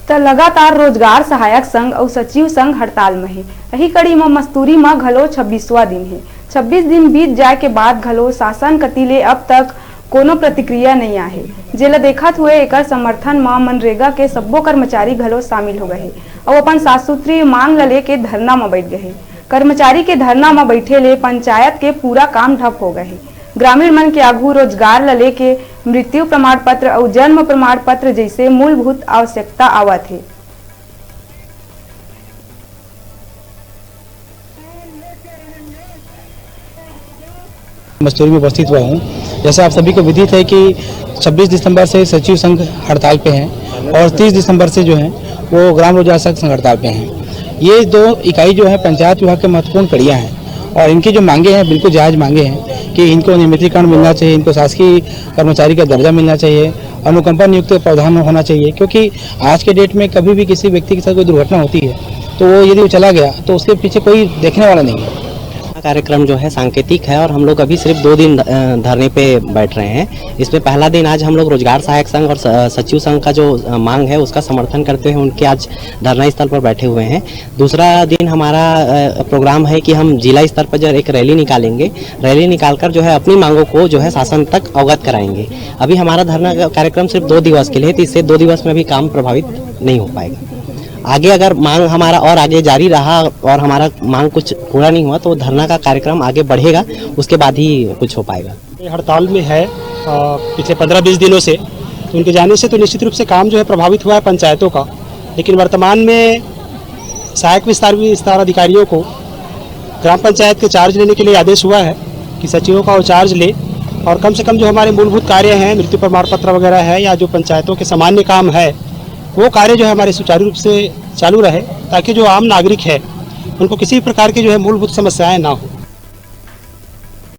तो लगातार रोजगार सहायक संघ और सचिव संघ हड़ताल में है। यही कड़ी में मस्तूरी में घलो 26वां दिन है। 26 दिन बीत जाए के बाद घलो शासन कतीले अब तक कोनो प्रतिक्रिया नहीं आहे। जेला देखत हुए एकर समर्थन में मनरेगा के सब्बो कर्मचारी घलो शामिल हो गए और अपन 7 सूत्रीय मांग ले के धरना में बैठ गए। कर्मचारी के धरना में बैठे ले पंचायत के पूरा काम ठप हो गए। ग्रामीण मन के आगू रोजगार ले के मृत्यु प्रमाण पत्र और जन्म प्रमाण पत्र जैसे मूलभूत आवश्यकता आवत है। मस्तूरी में उपस्थित हुआ हूँ। जैसे आप सभी को विदित है कि 26 दिसंबर से सचिव संघ हड़ताल पे हैं और 30 दिसंबर से जो है वो ग्राम रोजगार संघ हड़ताल पे हैं। ये दो इकाई जो है पंचायत विभाग के महत्वपूर्ण कड़ियाँ हैं और इनकी जो मांगे हैं बिल्कुल जायज मांगे हैं कि इनको नियमितीकरण मिलना चाहिए, इनको शासकीय कर्मचारी का दर्जा मिलना चाहिए, अनुकंपा नियुक्त प्रावधान होना चाहिए, क्योंकि आज के डेट में कभी भी किसी व्यक्ति के साथ कोई दुर्घटना होती है तो वो यदि वो चला गया तो उसके पीछे कोई देखने वाला नहीं है। कार्यक्रम जो है सांकेतिक है और हम लोग अभी सिर्फ 2 दिन धरने पे बैठ रहे हैं। इसमें पहला दिन आज हम लोग रोजगार सहायक संघ और सचिव संघ का जो मांग है उसका समर्थन करते हुए उनके आज धरना स्थल पर बैठे हुए हैं। दूसरा दिन हमारा प्रोग्राम है कि हम जिला स्तर पर जो एक रैली निकालेंगे, रैली निकालकर जो है अपनी मांगों को जो है शासन तक अवगत कराएंगे। अभी हमारा धरना कार्यक्रम सिर्फ 2 दिवस के लिए, तो इससे 2 दिवस में भी काम प्रभावित नहीं हो पाएगा। आगे अगर मांग हमारा और आगे जारी रहा और हमारा मांग कुछ पूरा नहीं हुआ तो धरना का कार्यक्रम आगे बढ़ेगा, उसके बाद ही कुछ हो पाएगा। हड़ताल में है पिछले 15-20 दिनों से, तो उनके जाने से तो निश्चित रूप से काम जो है प्रभावित हुआ है पंचायतों का। लेकिन वर्तमान में सहायक विस्तार अधिकारियों को ग्राम पंचायत के चार्ज लेने के लिए आदेश हुआ है कि सचिवों का वो चार्ज ले और कम से कम जो हमारे मूलभूत कार्य हैं, मृत्यु प्रमाण पत्र वगैरह है या जो पंचायतों के सामान्य काम है, वो कार्य जो है हमारे सुचारू रूप से चालू रहे ताकि जो आम नागरिक है उनको किसी प्रकार की जो है मूलभूत समस्याएं ना हो।